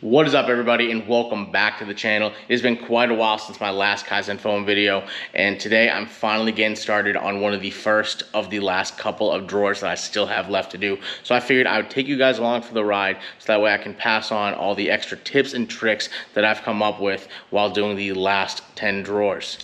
What is up, everybody, and welcome back to the channel. It's been quite a while since my last Kaizen Foam video, and today I'm finally getting started on one of the first of the last couple of drawers that I still have left to do. So I figured I would take you guys along for the ride so that way I can pass on all the extra tips and tricks that I've come up with while doing the last 10 drawers.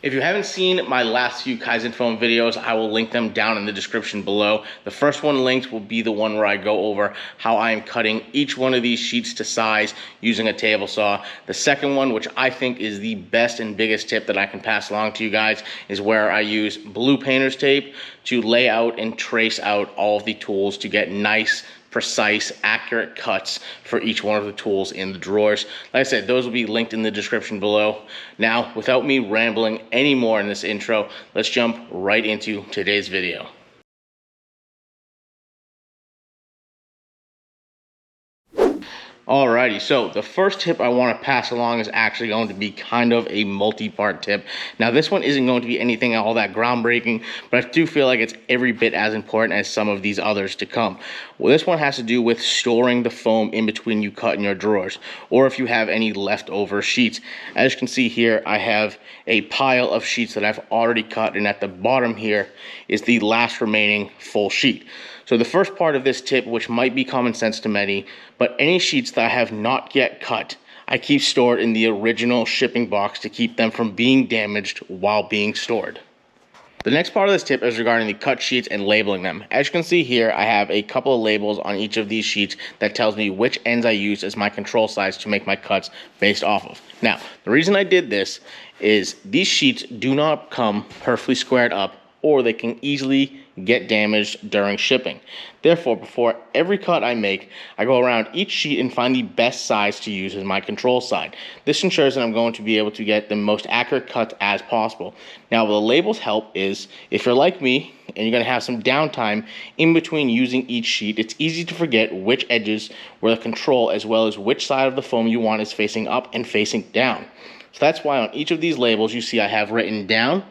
If you haven't seen my last few Kaizen Foam videos, I will link them down in the description below. The first one linked will be the one where I go over how I am cutting each one of these sheets to size using a table saw. The second one, which I think is the best and biggest tip that I can pass along to you guys, is where I use blue painter's tape to lay out and trace out all of the tools to get nice, precise, accurate cuts for each one of the tools in the drawers. Like I said, those will be linked in the description below. Now, without me rambling anymore in this intro, let's jump right into today's video. Alrighty, so the first tip I want to pass along is actually going to be kind of a multi-part tip. Now, this one isn't going to be anything all that groundbreaking, but I do feel like it's every bit as important as some of these others to come. Well, this one has to do with storing the foam in between you cut in your drawers, or if you have any leftover sheets. As you can see here, I have a pile of sheets that I've already cut, and at the bottom here is the last remaining full sheet. So the first part of this tip, which might be common sense to many, but any sheets that I have not yet cut, I keep stored in the original shipping box to keep them from being damaged while being stored. The next part of this tip is regarding the cut sheets and labeling them. As you can see here, I have a couple of labels on each of these sheets that tells me which ends I use as my control size to make my cuts based off of. Now, the reason I did this is these sheets do not come perfectly squared up, or they can easily get damaged during shipping. Therefore, before every cut I make, I go around each sheet and find the best size to use as my control side. This ensures that I'm going to be able to get the most accurate cuts as possible. Now, what the labels help is, if you're like me and you're going to have some downtime in between using each sheet, it's easy to forget which edges were the control, as well as which side of the foam you want is facing up and facing down. So that's why on each of these labels you see I have written down,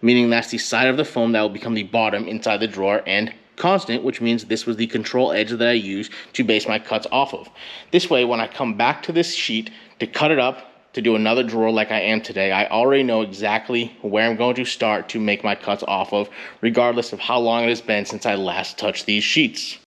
meaning that's the side of the foam that will become the bottom inside the drawer, and constant, which means this was the control edge that I use to base my cuts off of. This way, when I come back to this sheet to cut it up to do another drawer like I am today, I already know exactly where I'm going to start to make my cuts off of, regardless of how long it has been since I last touched these sheets.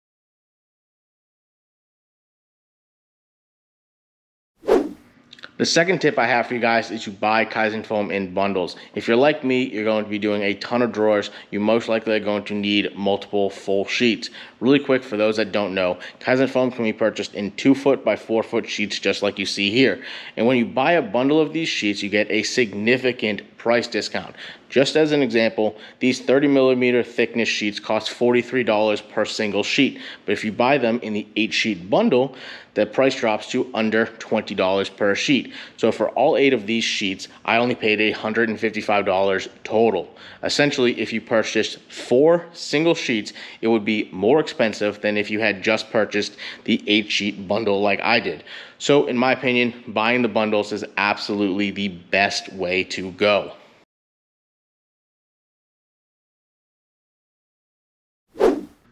The second tip I have for you guys is to buy Kaizen Foam in bundles. If you're like me, you're going to be doing a ton of drawers. You most likely are going to need multiple full sheets. Really quick, for those that don't know, Kaizen Foam can be purchased in 2-foot by 4-foot sheets, just like you see here. And when you buy a bundle of these sheets, you get a significant price discount. Just as an example, these 30mm thickness sheets cost $43 per single sheet. But if you buy them in the 8-sheet bundle, the price drops to under $20 per sheet. So for all 8 of these sheets, I only paid $155 total. Essentially, if you purchased 4 single sheets, it would be more expensive than if you had just purchased the 8-sheet bundle like I did. So in my opinion, buying the bundles is absolutely the best way to go.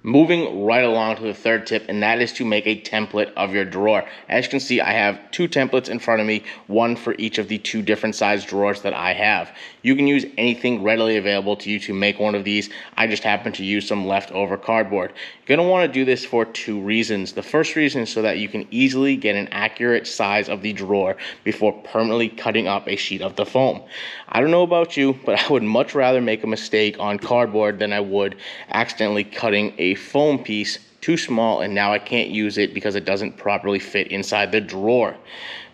Moving right along to the third tip, and that is to make a template of your drawer. As you can see, I have 2 templates in front of me, one for each of the 2 different size drawers that I have. You can use anything readily available to you to make one of these. I just happen to use some leftover cardboard. You're going to want to do this for 2 reasons. The first reason is so that you can easily get an accurate size of the drawer before permanently cutting up a sheet of the foam. I don't know about you, but I would much rather make a mistake on cardboard than I would accidentally cutting a foam piece too small and now I can't use it because it doesn't properly fit inside the drawer.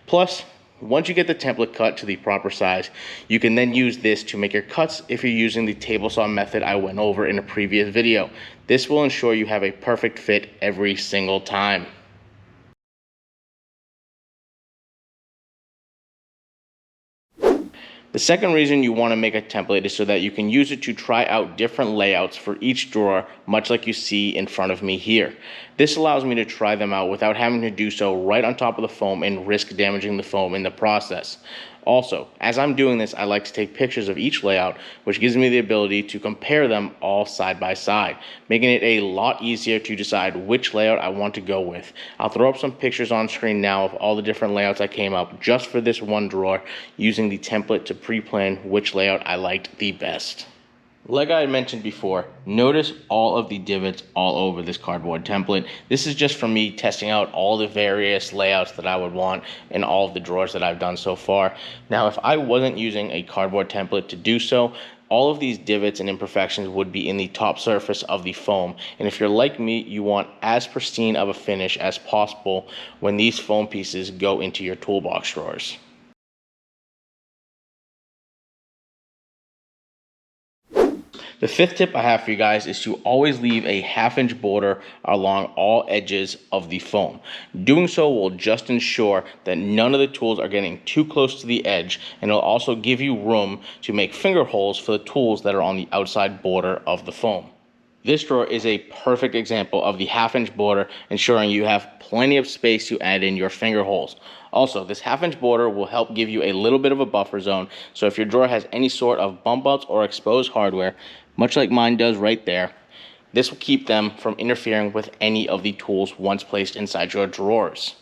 Plus, once you get the template cut to the proper size, you can then use this to make your cuts if you're using the table saw method I went over in a previous video. This will ensure you have a perfect fit every single time. The second reason you want to make a template is so that you can use it to try out different layouts for each drawer, much like you see in front of me here. This allows me to try them out without having to do so right on top of the foam and risk damaging the foam in the process. Also, as I'm doing this, I like to take pictures of each layout, which gives me the ability to compare them all side by side, making it a lot easier to decide which layout I want to go with. I'll throw up some pictures on screen now of all the different layouts I came up just for this one drawer, using the template to pre-plan which layout I liked the best. Like I had mentioned before, notice all of the divots all over this cardboard template. This is just from me testing out all the various layouts that I would want in all of the drawers that I've done so far. Now, if I wasn't using a cardboard template to do so, all of these divots and imperfections would be in the top surface of the foam. And if you're like me, you want as pristine of a finish as possible when these foam pieces go into your toolbox drawers. The fifth tip I have for you guys is to always leave a 1/2 inch border along all edges of the foam. Doing so will just ensure that none of the tools are getting too close to the edge, and it'll also give you room to make finger holes for the tools that are on the outside border of the foam. This drawer is a perfect example of the 1/2 inch border, ensuring you have plenty of space to add in your finger holes. Also, this 1/2 inch border will help give you a little bit of a buffer zone, so if your drawer has any sort of bump outs or exposed hardware, much like mine does right there, this will keep them from interfering with any of the tools once placed inside your drawers.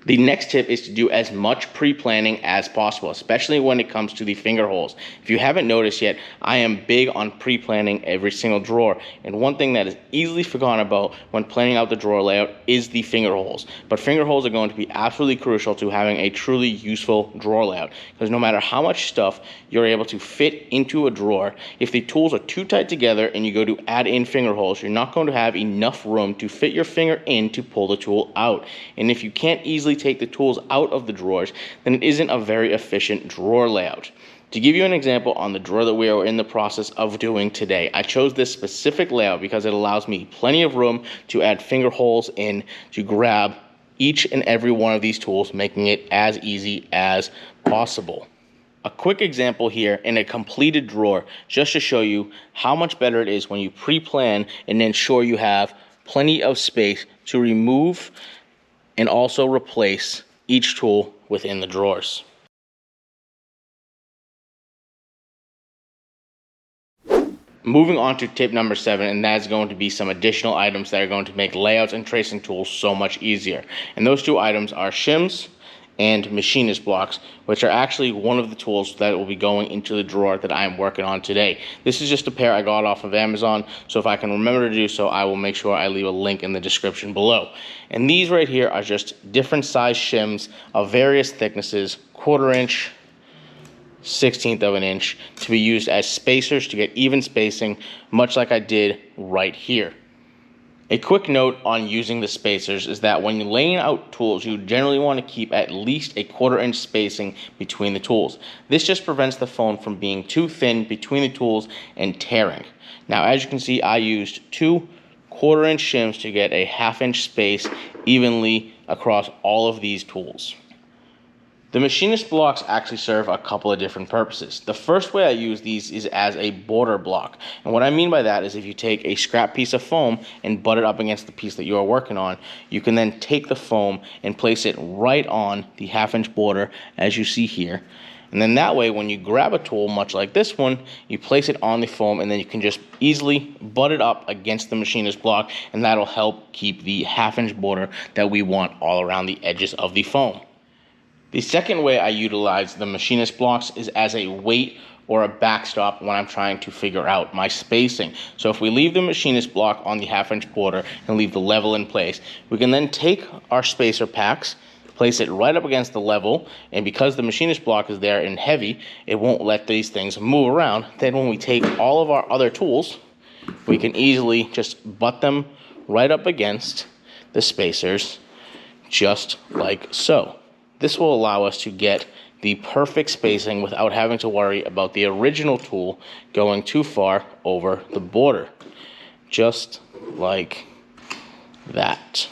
The next tip is to do as much pre-planning as possible, especially when it comes to the finger holes. If you haven't noticed yet, I am big on pre-planning every single drawer. And one thing that is easily forgotten about when planning out the drawer layout is the finger holes. But finger holes are going to be absolutely crucial to having a truly useful drawer layout, because no matter how much stuff you're able to fit into a drawer, if the tools are too tight together and you go to add in finger holes, you're not going to have enough room to fit your finger in to pull the tool out. And if you can't easily take the tools out of the drawers, then it isn't a very efficient drawer layout. To give you an example on the drawer that we are in the process of doing today, I chose this specific layout because it allows me plenty of room to add finger holes in to grab each and every one of these tools, making it as easy as possible. A quick example here in a completed drawer, just to show you how much better it is when you pre-plan and ensure you have plenty of space to remove and also replace each tool within the drawers. Moving on to tip number 7, and that is going to be some additional items that are going to make layouts and tracing tools so much easier. And those two items are Shims and Machinist Blocks, which are actually one of the tools that will be going into the drawer that I am working on today. This is just a pair I got off of Amazon, so if I can remember to do so, I will make sure I leave a link in the description below. And these right here are just different size shims of various thicknesses, 1/4 inch, 1/16 of an inch, to be used as spacers to get even spacing, much like I did right here. A quick note on using the spacers is that when you're laying out tools, you generally want to keep at least a 1/4 inch spacing between the tools. This just prevents the foam from being too thin between the tools and tearing. Now, as you can see, I used 2 1/4 inch shims to get a 1/2 inch space evenly across all of these tools. The Machinist Blocks actually serve a couple of different purposes. The first way I use these is as a border block. And what I mean by that is if you take a scrap piece of foam and butt it up against the piece that you are working on, you can then take the foam and place it right on the 1/2 inch border as you see here. And then that way, when you grab a tool, much like this one, you place it on the foam and then you can just easily butt it up against the Machinist Block, and that'll help keep the 1/2 inch border that we want all around the edges of the foam. The second way I utilize the Machinist Blocks is as a weight or a backstop when I'm trying to figure out my spacing. So if we leave the Machinist Block on the 1/2 inch border and leave the level in place, we can then take our spacer packs, place it right up against the level, and because the Machinist Block is there and heavy, it won't let these things move around. Then when we take all of our other tools, we can easily just butt them right up against the spacers, just like so. This will allow us to get the perfect spacing without having to worry about the original tool going too far over the border. Just like that.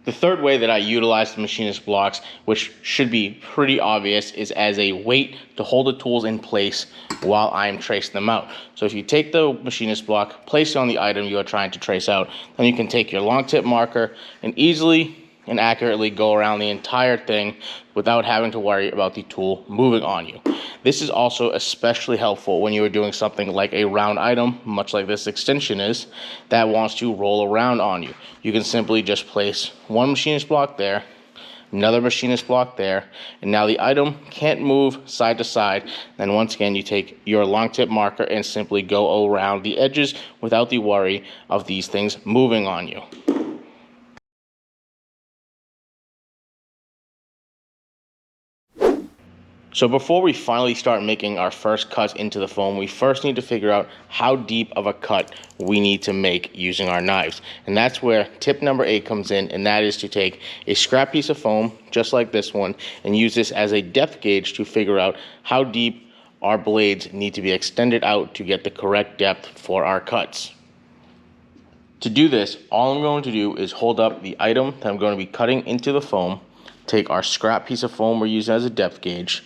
The third way that I utilize the Machinist Blocks, which should be pretty obvious, is as a weight to hold the tools in place while I'm tracing them out. So if you take the Machinist Block, place it on the item you are trying to trace out, then you can take your long tip marker and easily and accurately go around the entire thing without having to worry about the tool moving on you. This is also especially helpful when you are doing something like a round item, much like this extension is, that wants to roll around on you. You can simply just place one Machinist Block there, another Machinist Block there, and now the item can't move side to side. Then once again, you take your long tip marker and simply go around the edges without the worry of these things moving on you. So before we finally start making our first cuts into the foam, we first need to figure out how deep of a cut we need to make using our knives. And that's where tip number 8 comes in, and that is to take a scrap piece of foam, just like this one, and use this as a depth gauge to figure out how deep our blades need to be extended out to get the correct depth for our cuts. To do this, all I'm going to do is hold up the item that I'm going to be cutting into the foam, take our scrap piece of foam we're using as a depth gauge,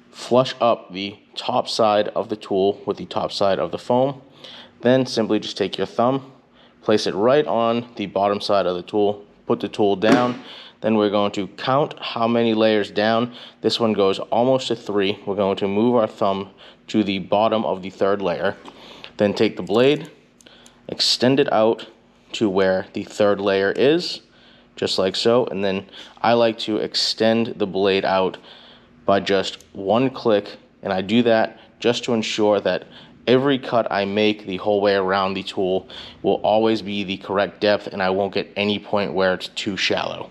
flush up the top side of the tool with the top side of the foam, then simply just take your thumb, place it right on the bottom side of the tool, put the tool down, then we're going to count how many layers down. This one goes almost to 3. We're going to move our thumb to the bottom of the 3rd layer, then take the blade, extend it out to where the 3rd layer is, just like so, and then I like to extend the blade out by just one click, and I do that just to ensure that every cut I make the whole way around the tool will always be the correct depth, and I won't get any point where it's too shallow.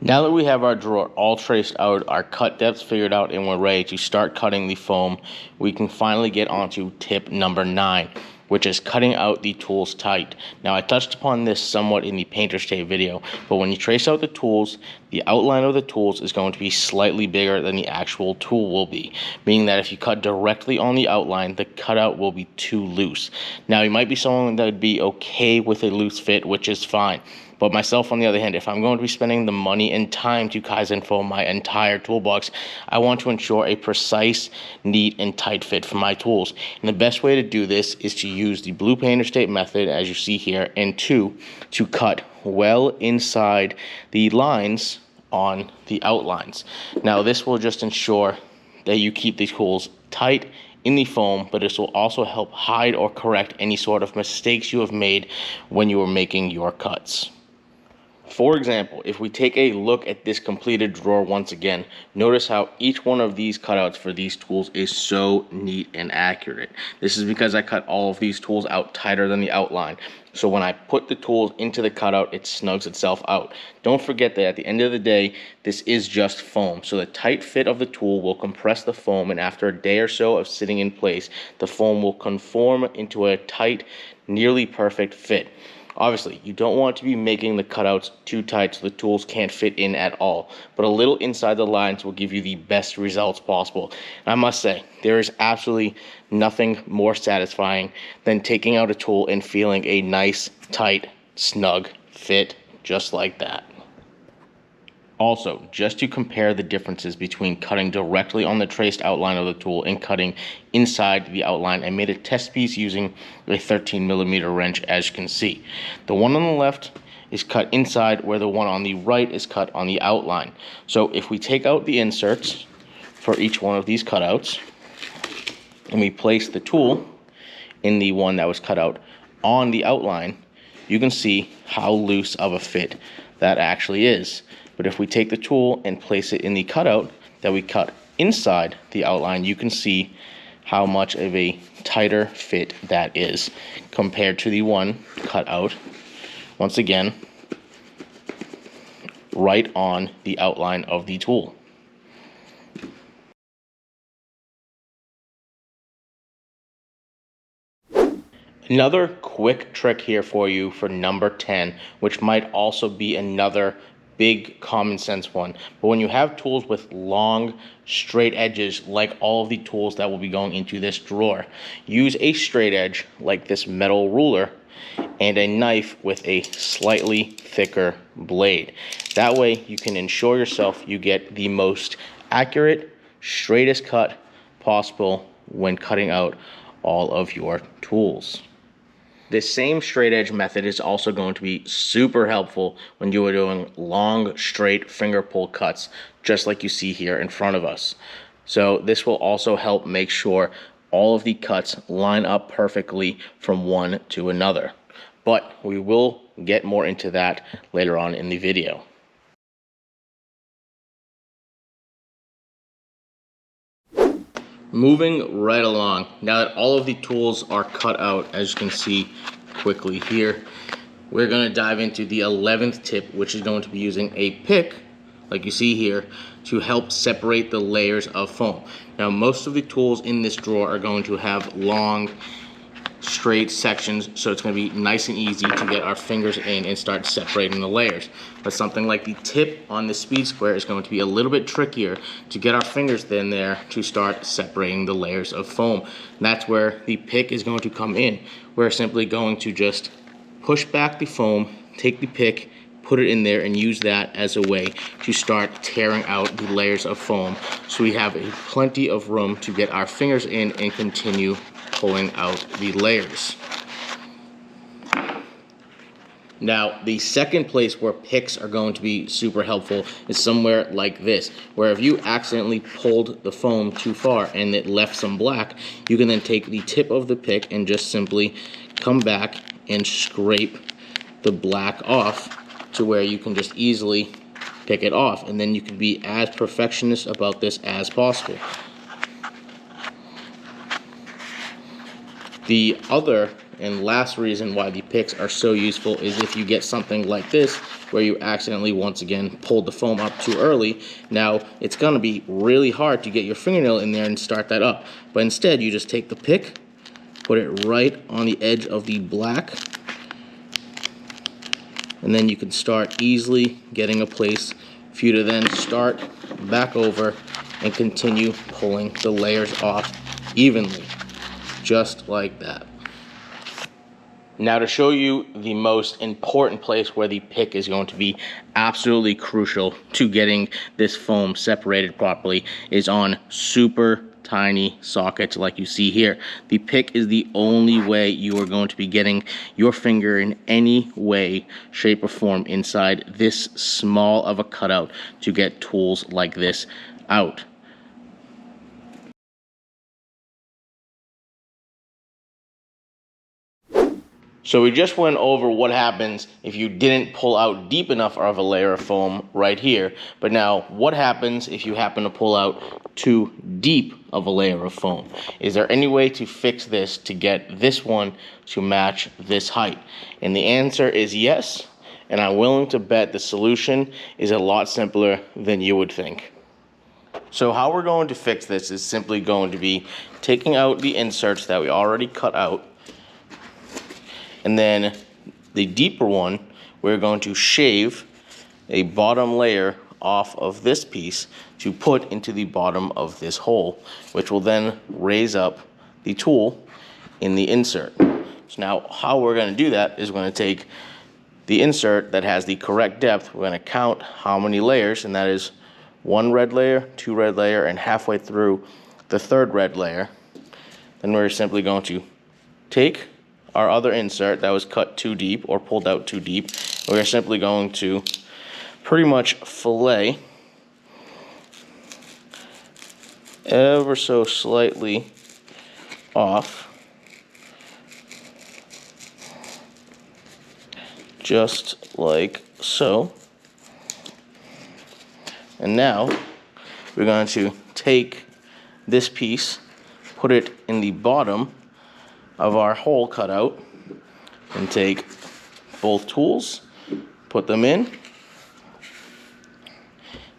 Now that we have our drawer all traced out, our cut depths figured out, and we're ready to start cutting the foam, we can finally get onto tip number 9, which is cutting out the tools tight. Now, I touched upon this somewhat in the painter's tape video, but when you trace out the tools, the outline of the tools is going to be slightly bigger than the actual tool will be, meaning that if you cut directly on the outline, the cutout will be too loose. Now, you might be someone that would be okay with a loose fit, which is fine. But myself, on the other hand, if I'm going to be spending the money and time to Kaizen Foam my entire toolbox, I want to ensure a precise, neat, and tight fit for my tools. And the best way to do this is to use the blue painter's tape method, as you see here, and 2, to cut well inside the lines on the outlines. Now, this will just ensure that you keep the tools tight in the foam, but this will also help hide or correct any sort of mistakes you have made when you are making your cuts. For example, if we take a look at this completed drawer once again, notice how each one of these cutouts for these tools is so neat and accurate. This is because I cut all of these tools out tighter than the outline. So when I put the tools into the cutout, it snugs itself out. Don't forget that at the end of the day, this is just foam. So the tight fit of the tool will compress the foam, and after a day or so of sitting in place, the foam will conform into a tight, nearly perfect fit. Obviously, you don't want to be making the cutouts too tight so the tools can't fit in at all, but a little inside the lines will give you the best results possible. And I must say, there is absolutely nothing more satisfying than taking out a tool and feeling a nice, tight, snug fit just like that. Also, just to compare the differences between cutting directly on the traced outline of the tool and cutting inside the outline, I made a test piece using a 13mm wrench, as you can see. The one on the left is cut inside, where the one on the right is cut on the outline. So if we take out the inserts for each one of these cutouts, and we place the tool in the one that was cut out on the outline, you can see how loose of a fit that actually is. But if we take the tool and place it in the cutout that we cut inside the outline, you can see how much of a tighter fit that is compared to the one cut out, once again, right on the outline of the tool. Another quick trick here for you for number 10, which might also be another big common sense one. But when you have tools with long, straight edges, like all of the tools that will be going into this drawer, use a straight edge like this metal ruler and a knife with a slightly thicker blade. That way you can ensure yourself you get the most accurate, straightest cut possible when cutting out all of your tools. This same straight edge method is also going to be super helpful when you are doing long, straight finger pull cuts, just like you see here in front of us. So this will also help make sure all of the cuts line up perfectly from one to another. But we will get more into that later on in the video. Moving right along, now that all of the tools are cut out, as you can see quickly here, we're going to dive into the 11th tip, which is going to be using a pick, like you see here, to help separate the layers of foam. Now, most of the tools in this drawer are going to have long, straight sections, so it's going to be nice and easy to get our fingers in and start separating the layers. But something like the tip on the speed square is going to be a little bit trickier to get our fingers in there to start separating the layers of foam. And that's where the pick is going to come in. We're simply going to just push back the foam, take the pick, put it in there, and use that as a way to start tearing out the layers of foam, so we have plenty of room to get our fingers in and continue pulling out the layers. Now, the second place where picks are going to be super helpful is somewhere like this, where if you accidentally pulled the foam too far and it left some black, you can then take the tip of the pick and just simply come back and scrape the black off to where you can just easily pick it off, and then you can be as perfectionist about this as possible. The other and last reason why the picks are so useful is if you get something like this where you accidentally once again pulled the foam up too early. Now it's going to be really hard to get your fingernail in there and start that up, but instead you just take the pick, put it right on the edge of the black, and then you can start easily getting a place for you to then start back over and continue pulling the layers off evenly, just like that. Now, to show you the most important place where the pick is going to be absolutely crucial to getting this foam separated properly is on super tiny sockets like you see here. The pick is the only way you are going to be getting your finger in any way, shape, or form inside this small of a cutout to get tools like this out. So we just went over what happens if you didn't pull out deep enough of a layer of foam right here. But now, what happens if you happen to pull out too deep of a layer of foam? Is there any way to fix this to get this one to match this height? And the answer is yes, and I'm willing to bet the solution is a lot simpler than you would think. So how we're going to fix this is simply going to be taking out the inserts that we already cut out, and then the deeper one, we're going to shave a bottom layer off of this piece to put into the bottom of this hole, which will then raise up the tool in the insert. So now how we're going to do that is we're going to take the insert that has the correct depth. We're going to count how many layers, and that is 1 red layer, 2 red layer, and halfway through the 3rd red layer. Then we're simply going to take our other insert that was cut too deep or pulled out too deep. We're simply going to pretty much fillet ever so slightly off, just like so. And now we're going to take this piece, put it in the bottom of our hole cutout, and take both tools, put them in,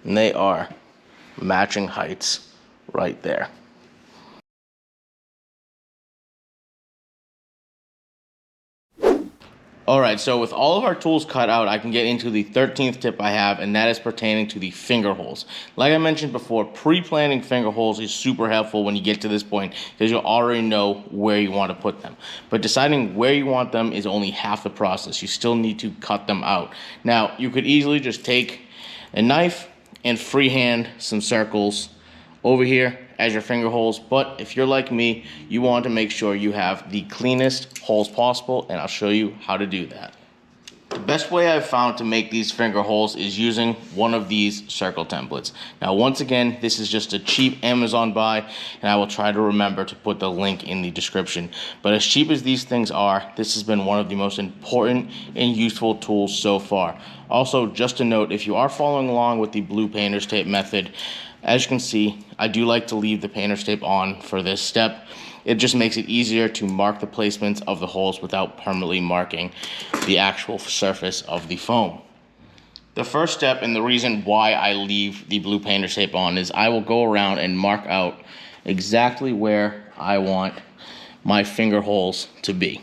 and they are matching heights right there. All right, so with all of our tools cut out, I can get into the 13th tip I have, and that is pertaining to the finger holes. Like I mentioned before, pre-planning finger holes is super helpful when you get to this point because you'll already know where you want to put them. But deciding where you want them is only half the process. You still need to cut them out. Now, you could easily just take a knife and freehand some circles over here as your finger holes, but if you're like me, you want to make sure you have the cleanest holes possible, and I'll show you how to do that. The best way I've found to make these finger holes is using one of these circle templates. Now, once again, this is just a cheap Amazon buy, and I will try to remember to put the link in the description. But as cheap as these things are, this has been one of the most important and useful tools so far. Also, just a note, if you are following along with the blue painter's tape method, as you can see, I do like to leave the painter's tape on for this step. It just makes it easier to mark the placements of the holes without permanently marking the actual surface of the foam. The first step, and the reason why I leave the blue painter's tape on, is I will go around and mark out exactly where I want my finger holes to be.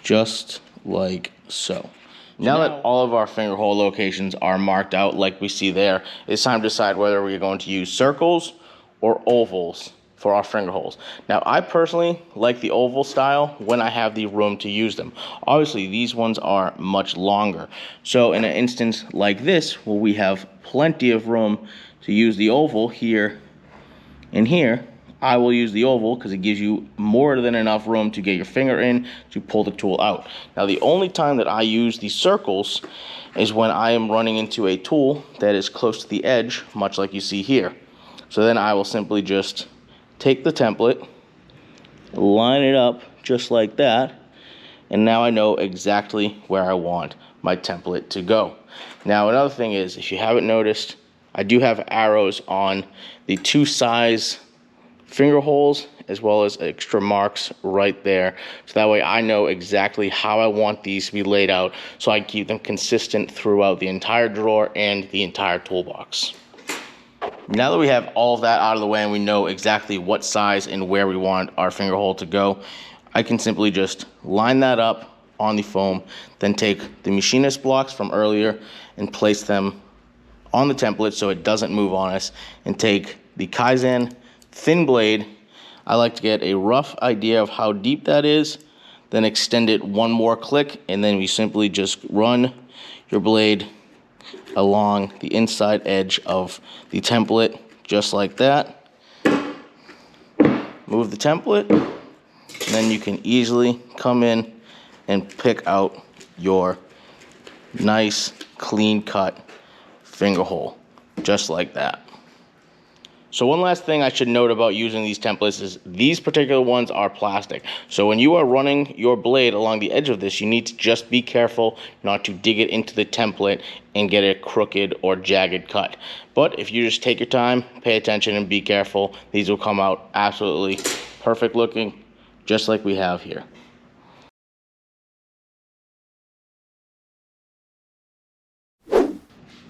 Just like so. Now that all of our finger hole locations are marked out like we see there, it's time to decide whether we're going to use circles or ovals for our finger holes. Now, I personally like the oval style when I have the room to use them. Obviously, these ones are much longer. So in an instance like this, where we have plenty of room to use the oval here and here, I will use the oval because it gives you more than enough room to get your finger in to pull the tool out. Now, the only time that I use the circles is when I am running into a tool that is close to the edge, much like you see here. So then I will simply just take the template, line it up just like that, and now I know exactly where I want my template to go. Now, another thing is, if you haven't noticed, I do have arrows on the two sides finger holes as well as extra marks right there, so that way I know exactly how I want these to be laid out, so I keep them consistent throughout the entire drawer and the entire toolbox. Now that we have all of that out of the way and we know exactly what size and where we want our finger hole to go, I can simply just line that up on the foam, then take the Machinist blocks from earlier and place them on the template so it doesn't move on us, and take the Kaizen thin blade. I like to get a rough idea of how deep that is, then extend it one more click, and then we simply just run your blade along the inside edge of the template just like that. Move the template, and then you can easily come in and pick out your nice clean cut finger hole just like that. So one last thing I should note about using these templates is these particular ones are plastic. So when you are running your blade along the edge of this, you need to just be careful not to dig it into the template and get a crooked or jagged cut. But if you just take your time, pay attention, and be careful, these will come out absolutely perfect looking, just like we have here.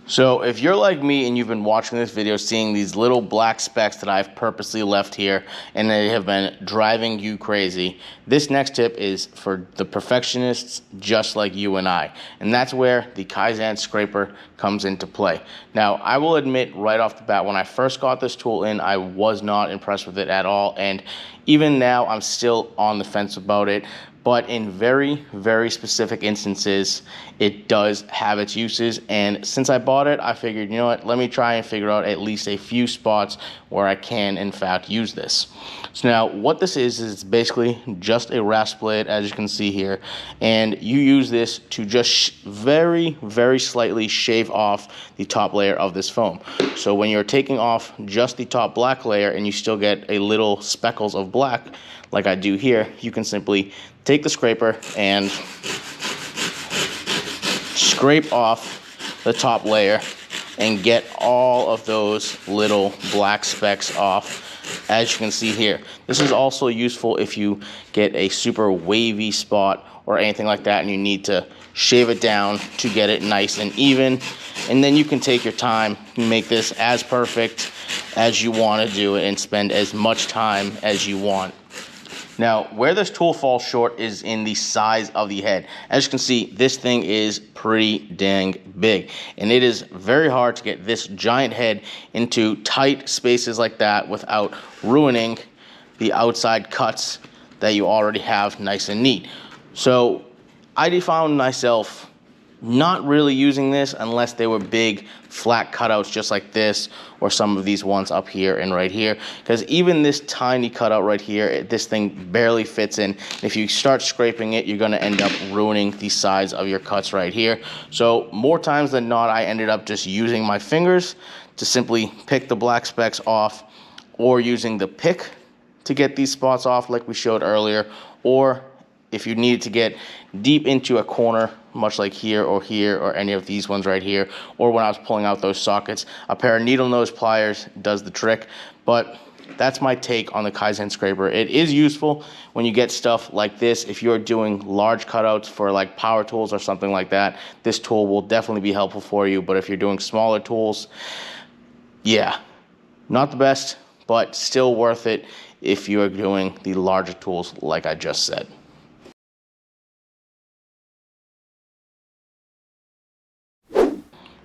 So if you're like me and you've been watching this video seeing these little black specks that I've purposely left here and they have been driving you crazy, this next tip is for the perfectionists just like you and I. And that's where the Kaizen scraper comes into play. Now, I will admit right off the bat, when I first got this tool in, I was not impressed with it at all. And even now, I'm still on the fence about it. But in very, very specific instances, it does have its uses. And since I bought it, I figured, you know what, let me try and figure out at least a few spots where I can, in fact, use this. So now what this is basically just a rasp blade, as you can see here. And you use this to just very, very slightly shave off the top layer of this foam. So when you're taking off just the top black layer and you still get a little speckles of black, like I do here, you can simply take the scraper and scrape off the top layer and get all of those little black specks off, as you can see here. This is also useful if you get a super wavy spot or anything like that and you need to shave it down to get it nice and even. And then you can take your time and make this as perfect as you want to do it and spend as much time as you want Now, where this tool falls short is in the size of the head. As you can see, this thing is pretty dang big, and it is very hard to get this giant head into tight spaces like that without ruining the outside cuts that you already have nice and neat. So I found myself not really using this unless they were big flat cutouts just like this, or some of these ones up here and right here, because even this tiny cutout right here, this thing barely fits in. If you start scraping it, you're going to end up ruining the size of your cuts right here. So more times than not, I ended up just using my fingers to simply pick the black specks off, or using the pick to get these spots off like we showed earlier, or if you needed to get deep into a corner, much like here or any of these ones right here, or when I was pulling out those sockets, a pair of needle nose pliers does the trick. But that's my take on the Kaizen scraper. It is useful when you get stuff like this. If you're doing large cutouts for like power tools or something like that, this tool will definitely be helpful for you. But if you're doing smaller tools, yeah, not the best, but still worth it if you are doing the larger tools like I just said.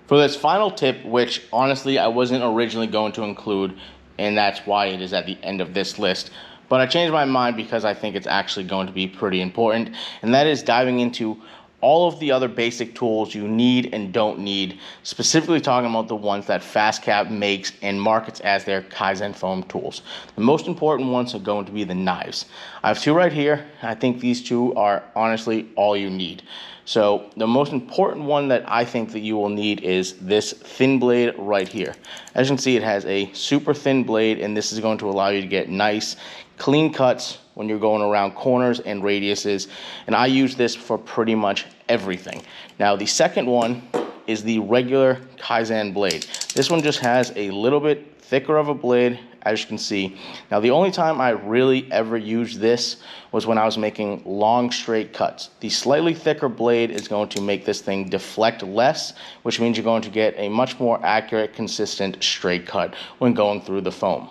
For this final tip, which honestly I wasn't originally going to include, and that's why it is at the end of this list, but I changed my mind because I think it's actually going to be pretty important, and that is diving into all of the other basic tools you need and don't need, specifically talking about the ones that FastCap makes and markets as their Kaizen Foam tools. The most important ones are going to be the knives. I have two right here. I think these two are honestly all you need. So the most important one that I think that you will need is this thin blade right here. As you can see, it has a super thin blade, and this is going to allow you to get nice, clean cuts when you're going around corners and radiuses. And I use this for pretty much everything. Now, the second one is the regular Kaizen blade. This one just has a little bit thicker of a blade, as you can see. Now, the only time I really ever used this was when I was making long straight cuts. The slightly thicker blade is going to make this thing deflect less, which means you're going to get a much more accurate, consistent straight cut when going through the foam.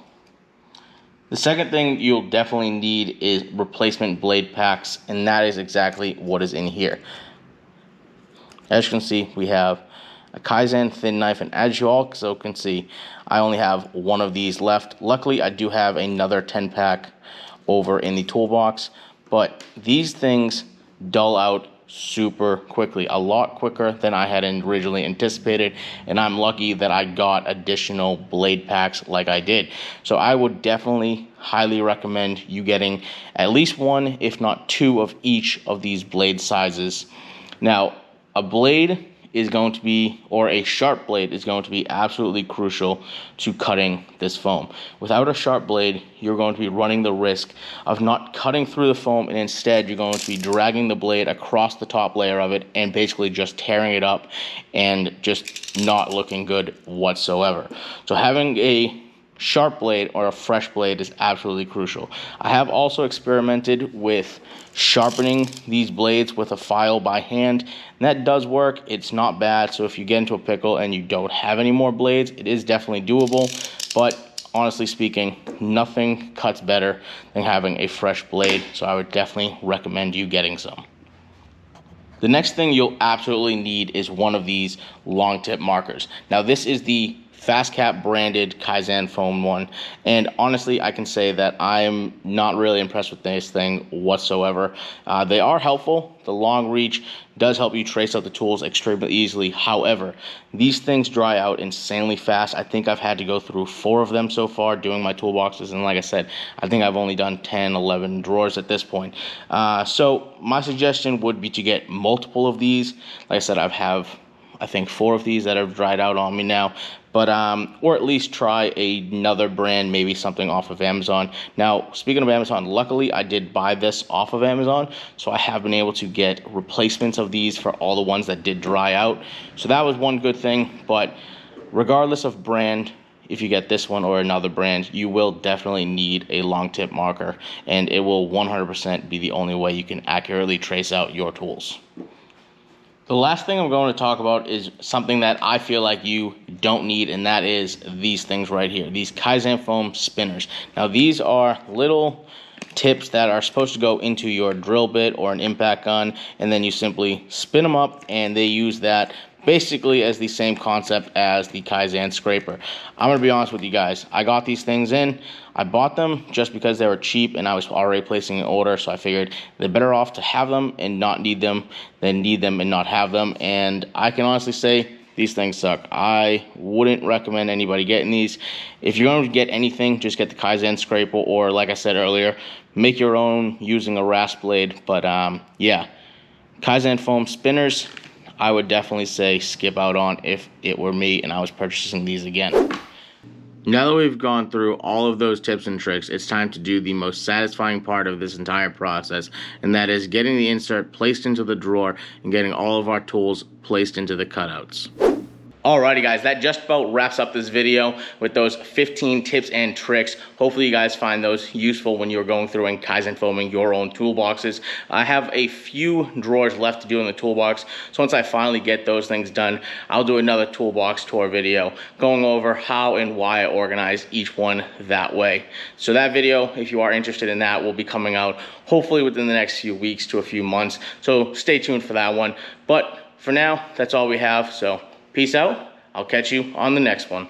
The second thing you'll definitely need is replacement blade packs, and that is exactly what is in here. As you can see, we have a Kaizen thin knife, and as you also can see, I only have one of these left. Luckily, I do have another 10-pack over in the toolbox, but these things dull out super quickly, a lot quicker than I had originally anticipated, and I'm lucky that I got additional blade packs like I did. So I would definitely highly recommend you getting at least one, if not two, of each of these blade sizes. Now, a blade is going to be, or a sharp blade is going to be absolutely crucial to cutting this foam. Without a sharp blade, you're going to be running the risk of not cutting through the foam, and instead you're going to be dragging the blade across the top layer of it and basically just tearing it up and just not looking good whatsoever. So having a sharp blade or a fresh blade is absolutely crucial. I have also experimented with sharpening these blades with a file by hand, and that does work. It's not bad. So if you get into a pickle and you don't have any more blades, it is definitely doable. But honestly speaking, nothing cuts better than having a fresh blade, so I would definitely recommend you getting some. The next thing you'll absolutely need is one of these long tip markers. Now, this is the FastCap branded Kaizen Foam one, and honestly I can say that I'm not really impressed with this thing whatsoever. They are helpful. The long reach does help you trace out the tools extremely easily. However, these things dry out insanely fast. I think I've had to go through 4 of them so far doing my toolboxes, and like I said, I think I've only done 10, 11 drawers at this point. So my suggestion would be to get multiple of these. Like I said, I think 4 of these that have dried out on me now, but or at least try another brand, maybe something off of Amazon. Now, speaking of Amazon, luckily I did buy this off of Amazon, so I have been able to get replacements of these for all the ones that did dry out. So that was one good thing. But regardless of brand, if you get this one or another brand, you will definitely need a long tip marker, and it will 100% be the only way you can accurately trace out your tools. The last thing I'm going to talk about is something that I feel like you don't need, and that is these things right here, these Kaizen Foam spinners. Now, these are little tips that are supposed to go into your drill bit or an impact gun, and then you simply spin them up, and they use that basically as the same concept as the Kaizen scraper. I'm gonna be honest with you guys, I got these things in, I bought them just because they were cheap and I was already placing an order, so I figured they're better off to have them and not need them than need them and not have them. And I can honestly say these things suck. I wouldn't recommend anybody getting these. If you're going to get anything, just get the Kaizen scraper, or like I said earlier, make your own using a rasp blade. But yeah, Kaizen foam spinners, I would definitely say skip out on if it were me and I was purchasing these again. Now that we've gone through all of those tips and tricks, it's time to do the most satisfying part of this entire process, and that is getting the insert placed into the drawer and getting all of our tools placed into the cutouts. Alrighty guys, that just about wraps up this video with those 15 tips and tricks. Hopefully you guys find those useful when you're going through and Kaizen foaming your own toolboxes. I have a few drawers left to do in the toolbox, so once I finally get those things done, I'll do another toolbox tour video going over how and why I organize each one that way. So that video, if you are interested in that, will be coming out hopefully within the next few weeks to a few months, so stay tuned for that one. But for now, that's all we have, so peace out. I'll catch you on the next one.